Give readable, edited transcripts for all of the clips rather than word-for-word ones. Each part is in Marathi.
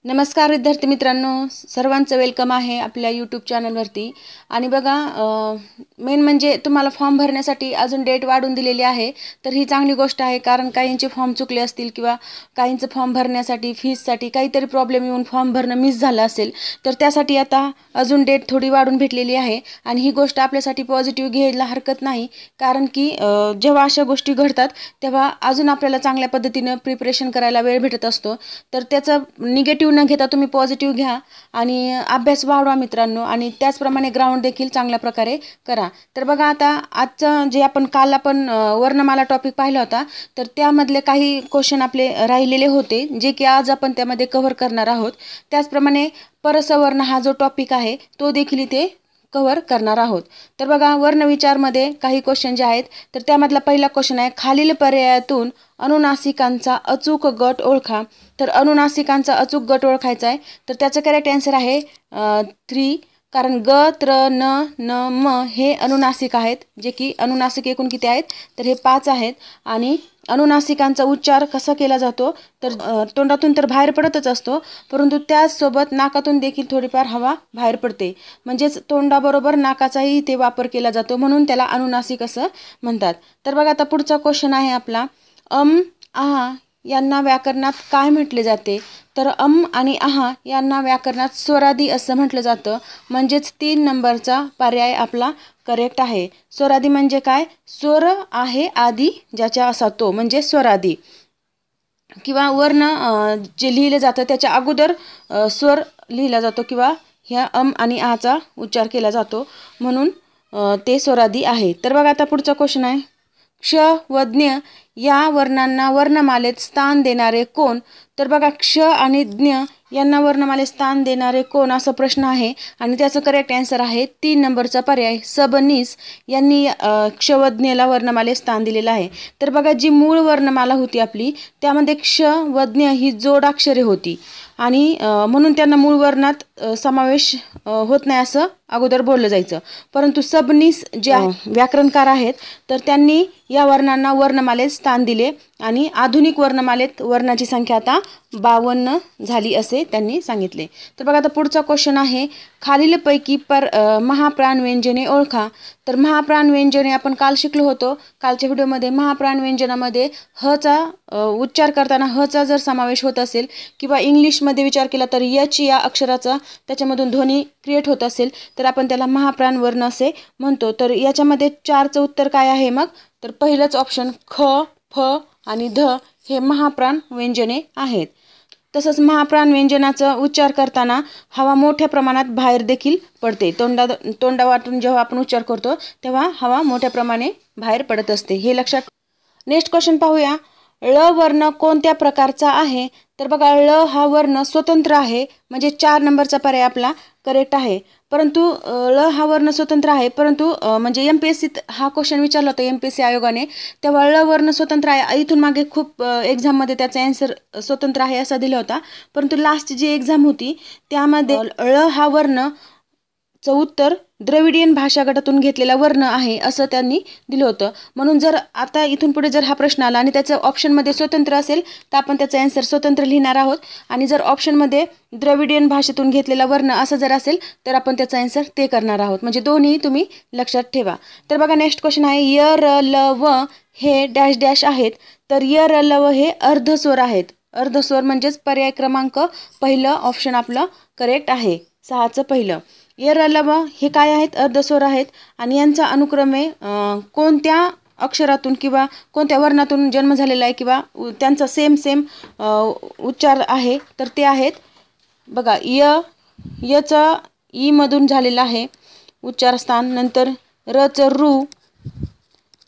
नमस्कार विद्यार्थी मित्रांनो, सर्वांचं वेलकम आहे आपल्या यूट्यूब चॅनलवरती. आणि बघा, मेन म्हणजे तुम्हाला फॉर्म भरण्यासाठी अजून डेट वाढवून दिलेली आहे. तर ही चांगली गोष्ट आहे, कारण काहींचे फॉर्म चुकले असतील किंवा काहींचं फॉर्म भरण्यासाठी फीससाठी काहीतरी प्रॉब्लेम येऊन फॉर्म भरणं मिस झालं असेल, तर त्यासाठी आता अजून डेट थोडी वाढून भेटलेली आहे. आणि ही गोष्ट आपल्यासाठी पॉझिटिव्ह घ्यायला हरकत नाही, कारण की जेव्हा अशा गोष्टी घडतात तेव्हा अजून आपल्याला चांगल्या पद्धतीनं प्रिपरेशन करायला वेळ भेटत असतो. तर त्याचं निगेटिव्ह न घेता तुम्ही पॉझिटिव्ह घ्या आणि अभ्यास वाढवा मित्रांनो, आणि त्याचप्रमाणे ग्राउंड देखील चांगल्या प्रकारे करा. तर बघा, आता आजचं जे काल आपण वर्णमाला टॉपिक पाहिला होता, तर त्यामधले काही क्वेश्चन आपले राहिलेले होते, जे की आज आपण त्यामध्ये कव्हर करणार आहोत. त्याचप्रमाणे परसवर्ण हा जो टॉपिक आहे तो देखील इथे कव्हर करणार आहोत. तर बघा, वर्णविचारमध्ये काही क्वेश्चन जे आहेत, तर त्यामधला पहिला क्वेश्चन आहे, खालील पर्यायातून अनुनासिकांचा अचूक गट ओळखा. तर अनुनासिकांचा अचूक गट ओळखायचा आहे, तर त्याचं करेक्ट आन्सर आहे 3. कारण ग, त्र, न, न, म हे अनुनासिक आहेत, जे की अनुनासिक एकूण किती आहेत, तर हे 5 आहेत. आणि अनुनासिकांचा उच्चार कसा केला जातो, तर तोंडातून तर बाहेर पडतच असतो, परंतु त्याचसोबत नाकातून देखील थोडीफार हवा बाहेर पडते. म्हणजेच तोंडाबरोबर नाकाचाही इथे वापर केला जातो, म्हणून त्याला अनुनासिक असं म्हणतात. तर बघा, आता पुढचा क्वेश्चन आहे आपला, आहा यांना व्याकरणात काय म्हटले जाते. तर आणि आहा यांना व्याकरणात स्वरादी असं म्हटलं जातं. म्हणजेच 3 नंबरचा पर्याय आपला करेक्ट आहे. स्वरादी म्हणजे काय? स्वर आहे आधी ज्याच्या असा तो म्हणजे स्वरादी, किंवा वर्ण जे लिहिलं जातं त्याच्या अगोदर स्वर लिहिला जातो, किंवा ह्या आणि आचा उच्चार केला जातो, म्हणून ते स्वरादी आहे. तर बघा, आता पुढचा क्वेश्चन आहे, क्ष व ज्ञ या वर्णांना वर्णमालेत स्थान देणारे कोण. तर बघा, क्ष आणि ज्ञ यांना वर्णमालेत स्थान देणारे कोण असा प्रश्न आहे, आणि त्याचं करेक्ट आन्सर आहे 3 नंबरचा पर्याय सबनीस यांनी क्ष व ज्ञला वर्णमालेत स्थान दिलेलं आहे. तर बघा, जी मूळ वर्णमाला होती आपली, त्यामध्ये क्ष व ज्ञ ही जोडाक्षरे होती, आणि म्हणून त्यांना मूळ वर्णात समावेश होत नाही असं अगोदर बोललं जायचं. परंतु सबनीस जे व्याकरणकार आहेत, तर त्यांनी या वर्णांना वर्णमालेत स्थान दिले, आणि आधुनिक वर्णमालेत वर्णाची संख्या आता 52 झाली असे त्यांनी सांगितले. तर बघा, आता पुढचा क्वेश्चन आहे, खालीलपैकी महाप्राण व्यंजने ओळखा. तर महाप्राण व्यंजने आपण काल शिकलो होतो, कालच्या व्हिडिओमध्ये. महाप्राण व्यंजनामध्ये हचा उच्चार करताना हचा जर समावेश होत असेल, किंवा इंग्लिशमध्ये विचार केला तर यच या अक्षराचा त्याच्यामधून ध्वनी क्रिएट होत असेल, तर आपण त्याला महाप्राण वर्ण असे म्हणतो. तर याच्यामध्ये 4चं उत्तर काय आहे मग, तर पहिलंच ऑप्शन ख, फ आणि ध हे महाप्राण व्यंजने आहेत. तसंच महाप्राण व्यंजनाचा उच्चार करताना हवा मोठ्या प्रमाणात बाहेर देखील पडते. तोंडावाटून जेव्हा आपण उच्चार करतो तेव्हा हवा मोठ्या प्रमाणे बाहेर पडत असते, हे लक्षात. नेक्स्ट क्वेश्चन पाहूया, ळ वर्ण कोणत्या प्रकारचा आहे. तर बघा, ळ हा वर्ण स्वतंत्र आहे, म्हणजे 4 नंबरचा पर्याय आपला करेक्ट आहे. परंतु ळ हा वर्ण स्वतंत्र आहे, परंतु म्हणजे MPSCत हा क्वेश्चन विचारला होता MPSC आयोगाने, तेव्हा ळ वर्ण स्वतंत्र आहे. इथून मागे खूप एक्झाममध्ये त्याचा आन्सर स्वतंत्र आहे असा दिला होता, परंतु लास्ट जी एक्झाम होती त्यामध्ये ळ हा वर्ण चं उत्तर द्रविडियन भाषा गटातून घेतलेला वर्ण आहे असं त्यांनी दिलं होतं. म्हणून जर आता इथून पुढे जर हा प्रश्न आला आणि त्याचं ऑप्शनमध्ये स्वतंत्र असेल, तर आपण त्याचा आन्सर स्वतंत्र लिहिणार आहोत, आणि जर ऑप्शनमध्ये द्रविडियन भाषेतून घेतलेला वर्ण असं जर असेल, तर आपण त्याचा आन्सर ते करणार आहोत. म्हणजे दोन्ही तुम्ही लक्षात ठेवा. तर बघा, नेक्स्ट क्वेश्चन आहे, य, र, ल, व हे डॅश डॅश आहेत. तर य, र, ल, व हे अर्धस्वर आहेत. अर्धस्वर म्हणजेच पर्याय क्रमांक पहिलं ऑप्शन आपलं करेक्ट आहे, 6चं पहिलं. य, र, ल, व हे काय आहेत, अर्धस्वर आहेत, आणि यांचा अनुक्रमे कोणत्या अक्षरातून किंवा कोणत्या वर्णातून जन्म झालेला आहे, किंवा त्यांचा सेम उच्चार आहे, तर ते आहेत बघा, यचा ई मधून झालेला आहे उच्चारस्थान, नंतर रचं रू,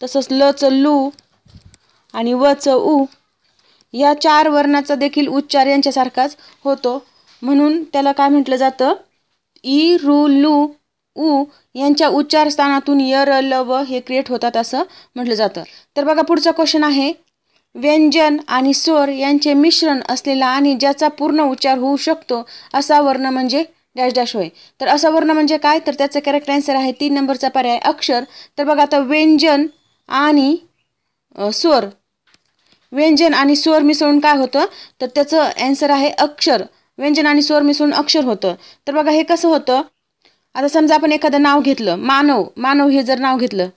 तसंच लचं लू आणि वचं उ, या 4 वर्णाचा देखील उच्चार यांच्यासारखाच होतो, म्हणून त्याला काय म्हटलं जातं, ई, रू, लू, उ यांच्या उच्चार स्थानातून य, र, ल, व हे क्रिएट होतात असं म्हटलं जातं. तर बघा, पुढचा क्वेश्चन आहे, व्यंजन आणि स्वर यांचे मिश्रण असलेला आणि ज्याचा पूर्ण उच्चार होऊ शकतो असा वर्ण म्हणजे डॅश डॅश होय. तर असा वर्ण म्हणजे काय, तर त्याचं करेक्ट आन्सर आहे 3 नंबरचा पर्याय अक्षर. तर बघा, आता व्यंजन आणि स्वर, व्यंजन आणि स्वर मिसळून काय होतं, तर त्याचं आन्सर आहे अक्षर. व्यंजन आणि स्वर मिसळून अक्षर होतं. तर बघा हे कसं होतं. आता समजा आपण एखादं नाव घेतलं, मानव हे जर नाव घेतलं,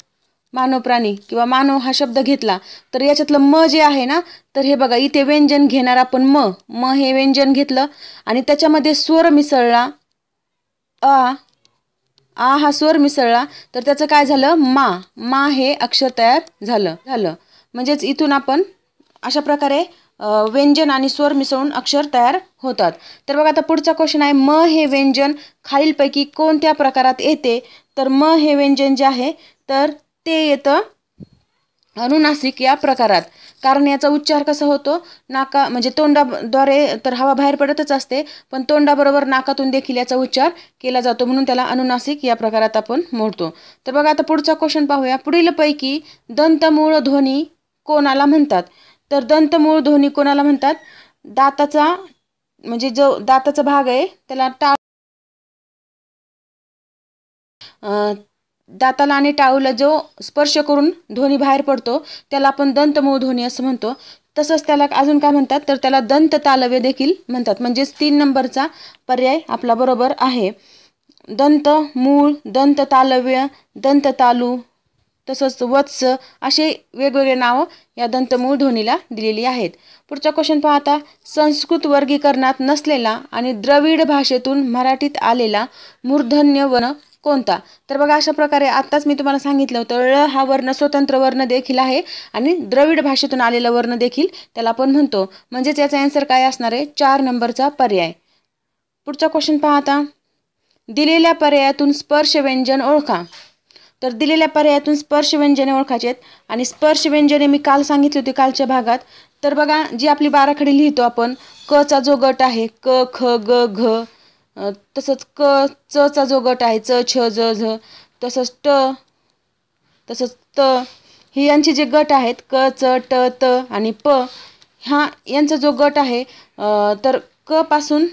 मानव प्राणी किंवा मानव हा शब्द घेतला, तर याच्यातलं म जे आहे ना, तर हे बघा इथे व्यंजन घेणार आपण म हे व्यंजन घेतलं आणि त्याच्यामध्ये स्वर मिसळला, आ हा स्वर मिसळला, तर त्याचं काय झालं, मा हे अक्षर तयार झालं. म्हणजेच इथून आपण अशा प्रकारे व्यंजन आणि स्वर मिसळून अक्षर तयार होतात. तर बघा आता पुढचा क्वेश्चन आहे, म हे व्यंजन खालीलपैकी कोणत्या प्रकारात येते. तर म हे व्यंजन जे आहे तर ते येतं अनुनासिक या प्रकारात. कारण याचा उच्चार कसा होतो, नाका म्हणजे तोंडाद्वारे तर हवा बाहेर पडतच असते, पण तोंडाबरोबर नाकातून देखील याचा उच्चार केला जातो, म्हणून त्याला अनुनासिक या प्रकारात आपण मोडतो. तर बघा आता पुढचा क्वेश्चन पाहूया. पुढीलपैकी दंतमूळ ध्वनी कोणाला म्हणतात. तर दंतमूळ ध्वनी कोणाला म्हणतात. दाताचा म्हणजे जो दाताचा भाग आहे त्याला दाताला आणि टाळूला जो स्पर्श करून ध्वनी बाहेर पडतो त्याला आपण दंतमूळ ध्वनी असं म्हणतो. तसंच त्याला अजून काय म्हणतात, तर त्याला दंत तालव्य देखील म्हणतात. म्हणजेच 3 नंबरचा पर्याय आपला बरोबर आहे. दंत मूळ, दंत तालव्य, दंत तालू, तसंच वत्स असे वेगवेगळे नावं या दंतमूळ ध्वनीला दिलेली आहेत. पुढचा क्वेश्चन पाहता. संस्कृत वर्गीकरणात नसलेला आणि द्रविड भाषेतून मराठीत आलेला मूर्धन्य वर्ण कोणता. तर बघा अशा प्रकारे आत्ताच मी तुम्हाला सांगितलं होतं, ळ हा वर्ण स्वतंत्र वर्ण देखील आहे आणि द्रविड भाषेतून आलेला वर्ण देखील त्याला आपण म्हणतो. म्हणजेच याचा आन्सर काय असणार आहे, 4 नंबरचा पर्याय. पुढचा क्वेश्चन पाहता. दिलेल्या पर्यायातून स्पर्श व्यंजन ओळखा. तर दिलेल्या पर्यायातून स्पर्श व्यंजने ओळखायची आहेत आणि स्पर्श व्यंजने मी काल सांगितली होती कालच्या भागात. तर बघा जी आपली बाराखडी लिहितो आपण, क चा जो गट आहे क ख ग घ, तसंच च चा जो गट आहे च छ ज झ, तसंच तसंच त, ही यांचे जे गट आहेत क च ट त आणि प, यांचा जो गट आहे तर क पासून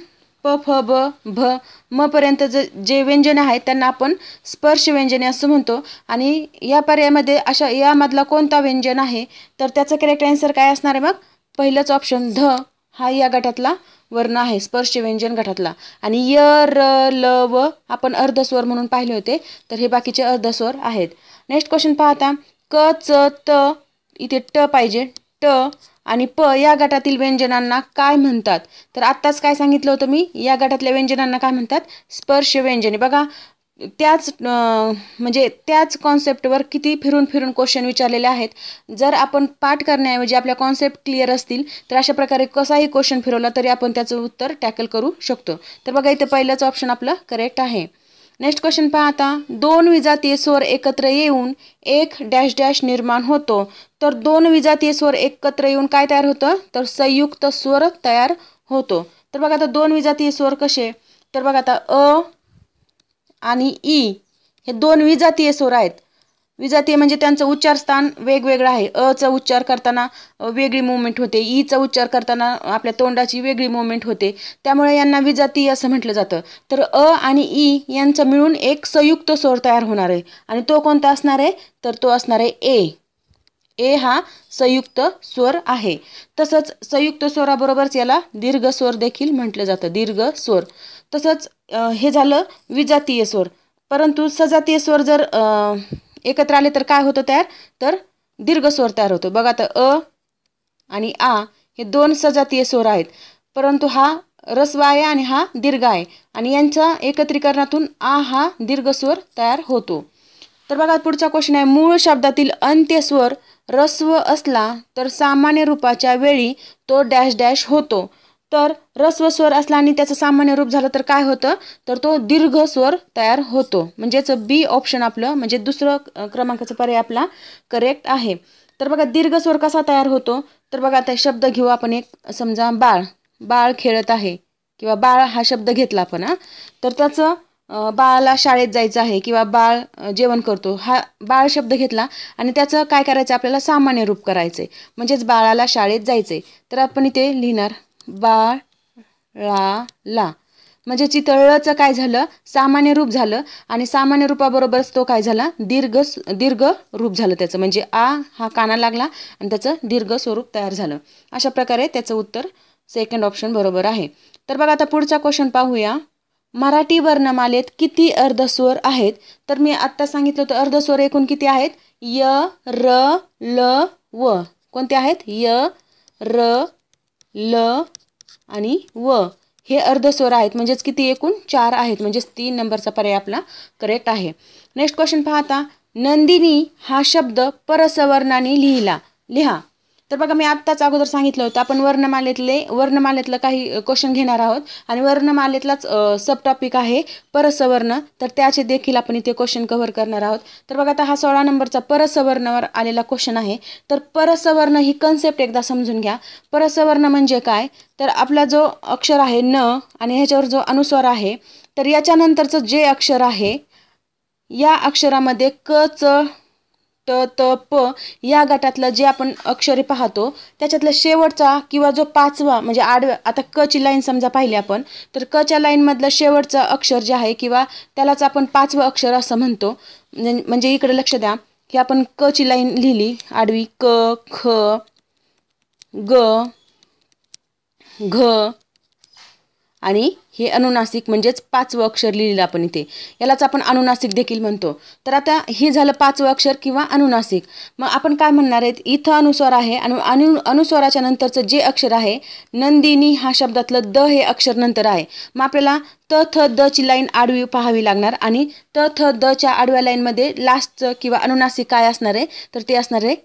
प फ ब भ म पर्यंत जे व्यंजने आहेत त्यांना आपण स्पर्श व्यंजने असं म्हणतो. आणि या पर्यायामध्ये अशा यामधला कोणता व्यंजन आहे, तर त्याचं करेक्ट आन्सर काय असणार आहे. मग पहिलंच ऑप्शन ध हा या गटातला वर्ण आहे, स्पर्श व्यंजन गटातला. आणि य र ल व आपण अर्धस्वर म्हणून पाहिले होते, तर हे बाकीचे अर्धस्वर आहेत. नेक्स्ट क्वेश्चन पाहता. क च त इथे ट पाहिजे, ट आणि प या गटातील व्यंजनांना काय म्हणतात. तर आत्ताच काय सांगितलं होतं मी, या गटातल्या व्यंजनांना काय म्हणतात, स्पर्श व्यंजने. बघा त्याच कॉन्सेप्टवर किती फिरून क्वेश्चन विचारलेले आहेत. जर आपण पाठ करण्याऐवजी आपल्या कॉन्सेप्ट क्लिअर असतील तर अशा प्रकारे कसाही क्वेश्चन फिरवला तरी आपण त्याचं उत्तर टॅकल करू शकतो. तर बघा इथे पहिलंच ऑप्शन आपलं करेक्ट आहे. नेक्स्ट क्वेश्चन पाहता. 2 विजातीय स्वर एकत्र येऊन एक डॅश डॅश निर्माण होतो. तर 2 विजातीय स्वर एकत्र येऊन काय तयार होतं, तर संयुक्त स्वर तयार होतो. तर बघा आता 2 विजातीय स्वर कसे, तर बघा आता अ आणि ई हे 2 विजातीय स्वर आहेत. विजातीय म्हणजे त्यांचं उच्चारस्थान वेगवेगळं आहे. अ चा उच्चार करताना वेगळी मुवमेंट होते, ई चा उच्चार करताना आपल्या तोंडाची वेगळी मुवमेंट होते, त्यामुळे यांना विजातीय असं म्हटलं जातं. तर अ आणि ई यांचं मिळून एक संयुक्त स्वर तयार होणार आहे आणि तो कोणता असणार आहे, तर तो असणार आहे ए हा संयुक्त स्वर आहे. तसंच संयुक्त स्वराबरोबरच याला दीर्घ स्वर देखील म्हटलं जातं, दीर्घ स्वर. तसंच हे झालं विजातीय स्वर. परंतु सजातीय स्वर जर एकत्र आले तर काय होतं तयार, तर दीर्घ स्वर तयार होतो. बघा आता अ आणि आ हे 2 सजातीय स्वर आहेत, परंतु हा ऱ्हस्व आहे आणि हा दीर्घ आहे आणि यांच्या एकत्रीकरणातून आ हा दीर्घ स्वर तयार होतो. तर बघा पुढचा क्वेश्चन आहे. मूळ शब्दातील अंत्यस्वर ऱ्हस्व असला तर सामान्य रूपाच्या वेळी तो डॅश डॅश होतो. तर ऱ्हस्व स्वर असला आणि त्याचं सामान्य रूप झालं तर काय होतं, तर तो दीर्घ स्वर तयार होतो. म्हणजेच बी ऑप्शन आपलं म्हणजे दुसरं क्रमांकाचा पर्याय आपला करेक्ट आहे. तर बघा दीर्घ स्वर कसा तयार होतो, तर बघा आता शब्द घेऊ आपण एक, समजा बाळ खेळत आहे किंवा बाळ हा शब्द घेतला आपण, तर त्याचं बाळाला शाळेत जायचं आहे किंवा बाळ जेवण करतो, हा बाळ शब्द घेतला आणि त्याचं काय करायचं, आपल्याला सामान्य रूप करायचं आहे, म्हणजेच बाळाला शाळेत जायचं आहे. तर आपण इथे लिहिणार बाळाला, म्हणजे चितळचं काय झालं, सामान्य रूप झालं आणि सामान्य रूपाबरोबरच तो काय झाला, दीर्घ रूप झालं त्याचं, म्हणजे आ हा काना लागला आणि त्याचं दीर्घ स्वरूप तयार झालं. अशा प्रकारे त्याचं उत्तर सेकंड ऑप्शन बरोबर आहे. तर बघा आता पुढचा क्वेश्चन पाहूया. मराठी वर्णमालेत किती अर्धस्वर आहेत? तर मी आत्ता सांगितलं होतं अर्धस्वर एकूण किती आहेत? य, र, ल, व. कोणते आहेत? य, र, ल आणि व. हे अर्धस्वर आहेत, म्हणजेच किती एकूण 4 आहेत, म्हणजेच 3 नंबरचा पर्याय आपला करेक्ट आहे. नेक्स्ट क्वेश्चन पाहता. नंदिनी हा शब्द परसवर्णाने लिहा. तर बघा मी आत्ताच अगोदर सांगितलं होतं आपण वर्णमालेतलं काही क्वेश्चन घेणार आहोत आणि वर्णमालेतलाच सब टॉपिक आहे परसवर्ण. तर त्याचे देखील आपण इथे क्वेश्चन कव्हर करणार आहोत. तर बघा आता हा 16 नंबरचा परसवर्णावर आलेला क्वेश्चन आहे. तर परसवर्ण ही कन्सेप्ट एकदा समजून घ्या. परसवर्ण म्हणजे काय? तर आपला जो अक्षर आहे न आणि ह्याच्यावर जो अनुस्वार आहे, तर याच्यानंतरचं जे अक्षर आहे या अक्षरामध्ये क, च, ट, त, प या गटातलं जे आपण अक्षरे पाहतो त्याच्यातलं शेवटचा किंवा जो 5वा म्हणजे आता क ची लाईन समजा पाहिली आपण, तर क च्या लाईनमधलं शेवटचं अक्षर जे आहे किंवा त्यालाच आपण 5वं अक्षर असं म्हणतो. म्हणजे इकडे लक्ष द्या की आपण क ची लाईन लिहिली आडवी, क, ख, ग, घ आणि हे अनुनासिक म्हणजेच 5वं अक्षर लिहिलं आपण इथे, यालाच आपण अनुनासिक देखील म्हणतो. तर आता हे झालं 5वं अक्षर किंवा अनुनासिक. मग आपण काय म्हणणार आहेत? इथं अनुस्वार आहे आणि अनुस्वाराच्या नंतरचं जे अक्षर आहे नंदिनी हा शब्दातलं द हे अक्षर नंतर आहे. मग आपल्याला त, थ, द ची लाईन आडवी पाहावी लागणार आणि त, थ, द च्या आडव्या लाईनमध्ये लास्टचं किंवा अनुनासिक काय असणार आहे? तर ते असणार आहे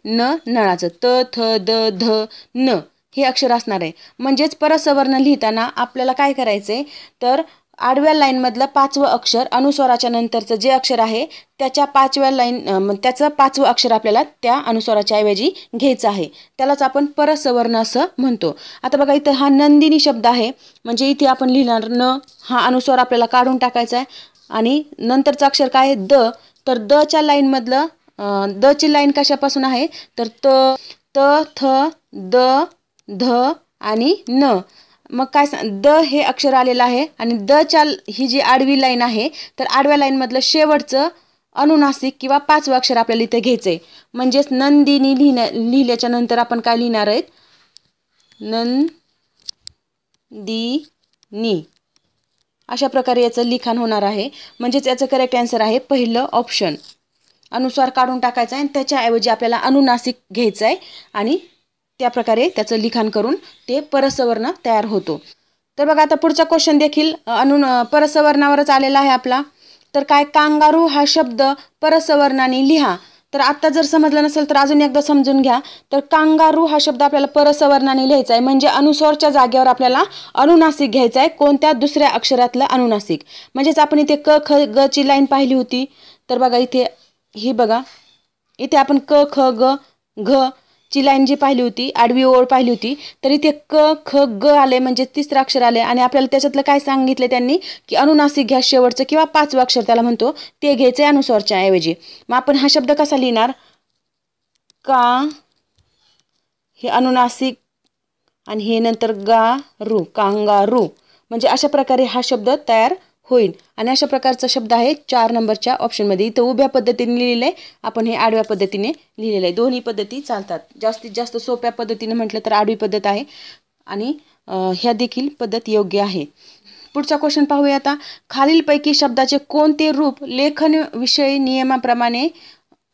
नळाचं. त, थ, द, ध, न हे अक्षर असणार आहे. म्हणजेच परसवर्ण लिहिताना आपल्याला काय करायचंय? तर आडव्या लाईनमधलं 5वं अक्षर अनुस्वाराच्या नंतरचं जे अक्षर आहे त्याच्या 5व्या लाईन त्याचं 5वं अक्षर आपल्याला त्या अनुस्वाराच्या ऐवजी घ्यायचं आहे. त्यालाच आपण परसवर्ण असं म्हणतो. आता बघा इथं हा नंदिनी शब्द आहे, म्हणजे इथे आपण लिहिणार न हा अनुस्वार आपल्याला काढून टाकायचा आहे आणि नंतरचं अक्षर काय आहे? द. तर द च्या लाईनमधलं द ची लाईन कशापासून आहे? तर त, थ, द, ध आणि न. मग काय द हे अक्षर आलेलं आहे आणि द च्या ही जी आडवी लाईन आहे तर आडव्या लाईनमधलं शेवटचं अनुनासिक किंवा 5वं अक्षर आपल्याला इथे घ्यायचं आहे. म्हणजेच नंदिनी लिहिल्याच्या नंतर आपण काय लिहिणार आहेत? नंदिनी अशा प्रकारे याचं लिखाण होणार आहे. म्हणजेच याचं करेक्ट आन्सर आहे पहिलं ऑप्शन. अनुस्वार काढून टाकायचा आहे आणि त्याच्याऐवजी आपल्याला अनुनासिक घ्यायचं आहे आणि त्या प्रकारे त्याचं लिखाण करून ते परसवर्ण तयार होतो. तर बघा आता पुढचा क्वेश्चन देखील परसवर्णावरच आलेला आहे आपला. तर काय? कांगारू हा शब्द परसवर्णाने लिहा. तर आत्ता जर समजलं नसेल तर अजून एकदा समजून घ्या. तर कांगारू हा शब्द आपल्याला परसवर्णाने लिहायचा आहे, म्हणजे अनुस्वारच्या जागेवर आपल्याला अनुनासिक घ्यायचा आहे. कोणत्या? दुसऱ्या अक्षरातलं अनुनासिक. म्हणजेच आपण इथे क, ख, ग ची लाईन पाहिली होती. तर बघा इथे ही बघा इथे आपण क, ख, ग, घ ची लाईन जी पाहिली होती, आडवी ओळ पाहिली होती, तर इथे क, ख, ग आले म्हणजे तिसरं अक्षर आले आणि आपल्याला त्याच्यातलं काय सांगितलं त्यांनी की अनुनासिक घ्या शेवटचं किंवा 5वं अक्षर त्याला म्हणतो ते घ्यायचं अनुस्वारच्या ऐवजी. मग आपण हा शब्द कसा लिहिणार? का हे अनुनासिक आणि हे नंतर गारू, कांगारू. म्हणजे अशा प्रकारे हा शब्द तयार होईल आणि अशा प्रकारचा शब्द आहे 4 नंबरच्या ऑप्शनमध्ये. इथं उभ्या पद्धतीने लिहिलेलं आहे, आपण हे आडव्या पद्धतीने लिहिलेलं आहे. दोन्ही पद्धती चालतात. जास्तीत जास्त सोप्या पद्धतीने म्हटलं तर आडवी पद्धत आहे आणि ह्या देखील पद्धत योग्य आहे. पुढचा क्वेश्चन पाहूया आता. खालीलपैकी शब्दाचे कोणते रूप लेखनविषयी नियमाप्रमाणे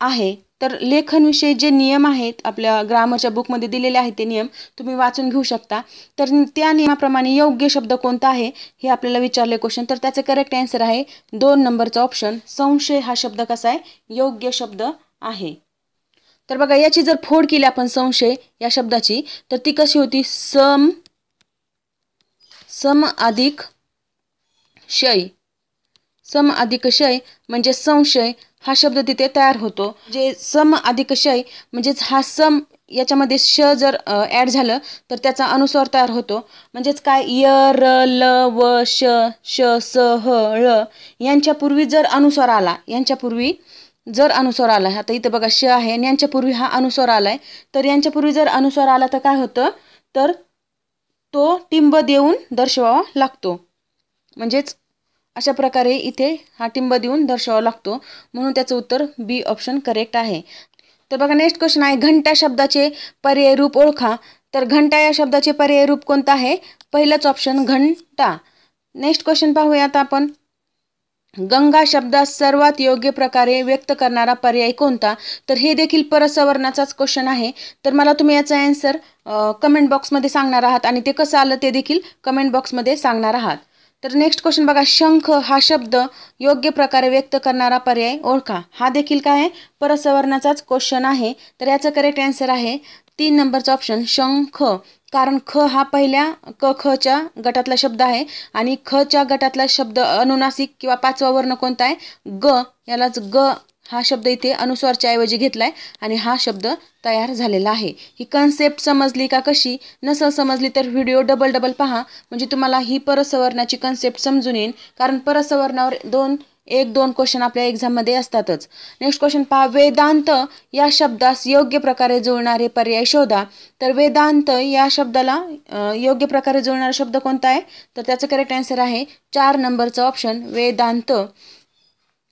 आहे? तर लेखनविषयी जे नियम आहेत आपल्या ग्रामरच्या बुकमध्ये दिलेले आहेत ते नियम तुम्ही वाचून घेऊ शकता. तर त्या नियमाप्रमाणे योग्य शब्द कोणता आहे हे आपल्याला विचारले क्वेश्चन. तर त्याचं करेक्ट आन्सर आहे 2 नंबरचा ऑप्शन. संशय हा शब्द कसा आहे? योग्य शब्द आहे. तर बघा याची जर फोड केली आपण संशय या शब्दाची तर ती कशी होती? सम अधिक शय. सम अधिक शय म्हणजे संशय हा शब्द तिथे तयार होतो. जे सम अधिक शय म्हणजेच हा सम याच्यामध्ये श जर ॲड झालं तर त्याचा अनुस्वार तयार होतो. म्हणजेच काय? य, र, ल, व, श, श, स, ह, ळ यांच्यापूर्वी जर अनुस्वार आला आता इथं बघा श आहे आणि यांच्यापूर्वी हा अनुस्वार आलाय, तर यांच्यापूर्वी जर अनुस्वार आला तर काय होतं? तर तो टिंब देऊन दर्शवावा लागतो. म्हणजेच अशा प्रकारे इथे हा टिंब देऊन दर्शवावा लागतो, म्हणून त्याचं उत्तर बी ऑप्शन करेक्ट आहे. तर बघा नेक्स्ट क्वेश्चन आहे. घंटा शब्दाचे पर्याय रूप ओळखा. तर घंटा या शब्दाचे पर्याय रूप कोणतं आहे? पहिलाच ऑप्शन घंटा. नेक्स्ट क्वेश्चन पाहूया आता आपण. गंगा शब्दात सर्वात योग्य प्रकारे व्यक्त करणारा पर्याय कोणता? तर हे देखील परसवर्णाचाच क्वेश्चन आहे. तर मला तुम्ही याचा आन्सर कमेंट बॉक्समध्ये सांगणार आहात आणि ते कसं आलं ते देखील कमेंट बॉक्समध्ये सांगणार आहात. तर नेक्स्ट क्वेश्चन बघा. शंख हा शब्द योग्य प्रकारे व्यक्त करणारा पर्याय ओळखा. हा देखील काय आहे? परसवर्णाचाच क्वेश्चन आहे. तर याचं करेक्ट आन्सर आहे 3 नंबरचा ऑप्शन शंख. कारण ख हा पहिल्या क खच्या गटातला शब्द आहे आणि खच्या गटातला शब्द अनुनासिक किंवा 5वा वर्ण कोणता आहे? ग. यालाच ग हा शब्द इथे अनुस्वारच्या ऐवजी घेतलाय आणि हा शब्द तयार झालेला आहे. ही कन्सेप्ट समजली का कशी? नसेल समजली तर व्हिडिओ डबल पहा, म्हणजे तुम्हाला ही परसवर्णाची कन्सेप्ट समजून येईल. कारण परसवर्णावर 1-2 क्वेश्चन आपल्या एक्झाममध्ये असतातच. नेक्स्ट क्वेश्चन पहा. वेदांत या शब्दास योग्य प्रकारे जुळणारे पर्याय शोधा. तर वेदांत या शब्दाला योग्य प्रकारे जुळणारा शब्द कोणता आहे? तर त्याचं करेक्ट आन्सर आहे 4 नंबरचा ऑप्शन वेदांत.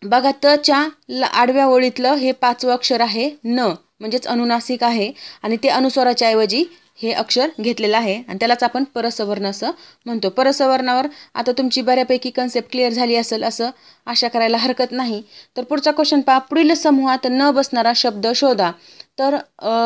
बघा, तच्या आडव्या ओळीतलं हे 5वं अक्षर आहे न, म्हणजेच अनुनासिक आहे आणि ते अनुस्वाराच्या ऐवजी हे अक्षर घेतलेलं आहे आणि त्यालाच आपण परसवर्ण असं म्हणतो. परसवर्णावर आता तुमची बऱ्यापैकी कन्सेप्ट क्लिअर झाली असेल असं आशा करायला हरकत नाही. तर पुढचा क्वेश्चन पहा. पुढील समूहात न बसणारा शब्द शोधा. तर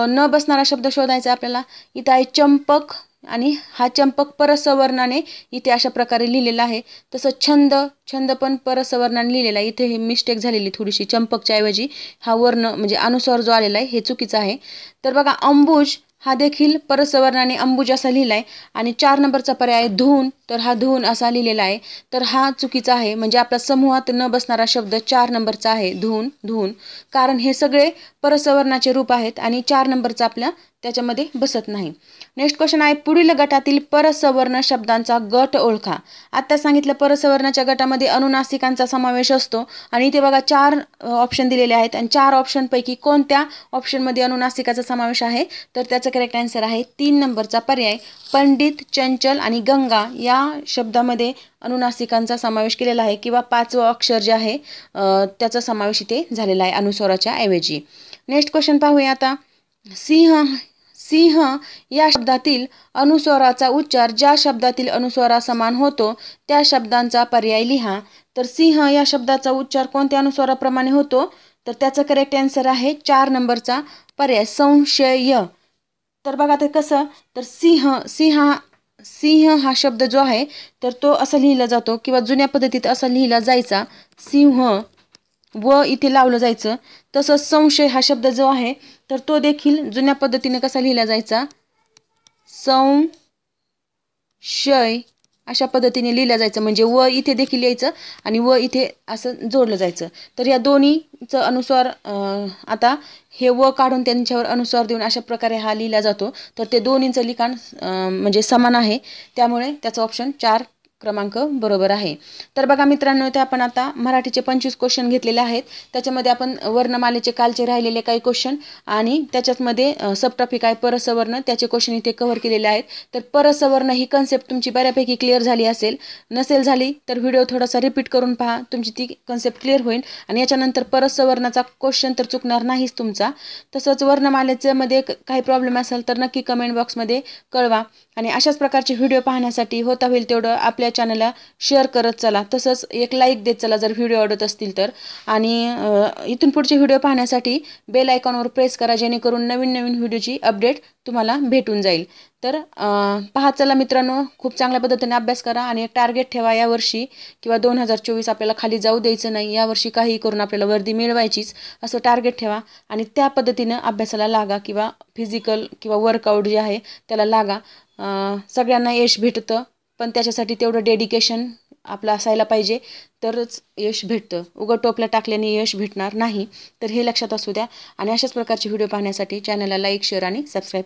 न बसणारा शब्द शोधायचा आपल्याला. इथं आहे चंपक आणि हा चंपक परसवर्णाने इथे अशा प्रकारे लिहिलेला आहे. तसं छंद पण परसवर्णाने लिहिलेला आहे. इथे हे मिस्टेक झालेली थोडीशी. चंपकच्या ऐवजी हा वर्ण म्हणजे अनुस्वार जो आलेला आहे हे चुकीचं आहे. तर बघा, अंबुज हा देखील परसवर्णाने अंबुज असा लिहिलाय आणि 4 नंबरचा पर्याय धून. तर हा धून असा लिहिलेला आहे. तर हा चुकीचा आहे. म्हणजे आपला समूहात न बसणारा शब्द 4 नंबरचा आहे धून. कारण हे सगळे परसवर्णाचे रूप आहेत आणि 4 नंबरचा आपल्या त्याच्यामध्ये बसत नाही. नेक्स्ट क्वेश्चन आहे. पुढील गटातील परसवर्ण शब्दांचा गट ओळखा. आता सांगितलं परसवर्णाच्या गटामध्ये अनुनासिकांचा समावेश असतो आणि इथे बघा 4 ऑप्शन दिलेले आहेत आणि 4 ऑप्शनपैकी कोणत्या ऑप्शनमध्ये अनुनासिकाचा समावेश आहे? तर त्याचं करेक्ट आन्सर आहे 3 नंबरचा पर्याय पंडित, चंचल आणि गंगा या शब्दामध्ये अनुनासिकांचा समावेश केलेला आहे किंवा 5वं अक्षर जे आहे त्याचा समावेश इथे झालेला आहे अनुस्वाराच्या ऐवजी. नेक्स्ट क्वेश्चन पाहूया आता. सिंह या शब्दातील अनुस्वाराचा उच्चार ज्या शब्दातील अनुस्वारा समान होतो त्या शब्दांचा पर्याय लिहा. तर सिंह या शब्दाचा उच्चार कोणत्या अनुस्वाराप्रमाणे होतो? तर त्याचं करेक्ट आन्सर आहे 4 नंबरचा पर्याय संशय. तर बघा ते कसं. तर सिंह हा शब्द जो आहे तर तो असा लिहिला जातो किंवा जुन्या पद्धतीत असा लिहिला जायचा. सिंह व इथे लावलं जायचं. तसंच संशय हा शब्द जो आहे तर तो देखील जुन्या पद्धतीने कसा लिहिला जायचा? संशय अशा पद्धतीने लिहिला जायचं. म्हणजे व इथे देखील यायचं आणि व इथे असं जोडलं जायचं. तर या दोन्हीचं अनुस्वार आता हे व काढून त्यांच्यावर अनुस्वार देऊन अशा प्रकारे हा लिहिला जातो. तर ते दोन्हीचं लिखाण म्हणजे समान आहे. त्यामुळे त्याचा ऑप्शन 4 क्रमांक बरोबर आहे. तर बघा मित्रांनो, ते आपण आता मराठीचे 25 क्वेश्चन घेतलेले आहेत. त्याच्यामध्ये आपण वर्णमालेचे कालचे राहिलेले काही क्वेश्चन आणि त्याच्यामध्ये सब टॉपिक आहे परसवर्ण, त्याचे क्वेश्चन इथे कव्हर केलेले आहेत. तर परसवर्ण ही कन्सेप्ट तुमची बऱ्यापैकी क्लिअर झाली असेल. नसेल झाली तर व्हिडिओ थोडासा रिपीट करून पहा, तुमची ती कन्सेप्ट क्लिअर होईल आणि याच्यानंतर परसवर्णाचा क्वेश्चन तर चुकणार नाहीच तुमचा. तसंच वर्णमालेच्या मध्ये काही प्रॉब्लेम असेल तर नक्की कमेंट बॉक्समध्ये कळवा आणि अशाच प्रकारचे व्हिडिओ पाहण्यासाठी होता होईल तेवढं आपल्या चॅनलला शेअर करत चला. तसंच एक लाईक देत चला जर व्हिडिओ आवडत असतील तर. आणि इथून पुढचे व्हिडिओ पाहण्यासाठी बेल आयकॉनवर प्रेस करा, जेणेकरून नवीन व्हिडिओची अपडेट तुम्हाला भेटून जाईल. तर पाहत चला मित्रांनो, खूप चांगल्या पद्धतीने अभ्यास करा आणि एक टार्गेट ठेवा यावर्षी किंवा 2024 आपल्याला खाली जाऊ द्यायचं नाही. यावर्षी काहीही करून आपल्याला वर्दी मिळवायचीच असं टार्गेट ठेवा आणि त्या पद्धतीनं अभ्यासाला लागा किंवा फिजिकल किंवा वर्कआउट जे आहे त्याला लागा. सगळ्यांना यश भेटतं, पण त्याच्यासाठी तेवढं डेडिकेशन आपलं असायला पाहिजे तरच यश भेटतं. उघड टोपल्या टाकल्याने यश भेटणार नाही. तर हे लक्षात असू द्या आणि अशाच प्रकारचे व्हिडिओ पाहण्यासाठी चॅनलला लाईक, शेअर आणि सबस्क्राईब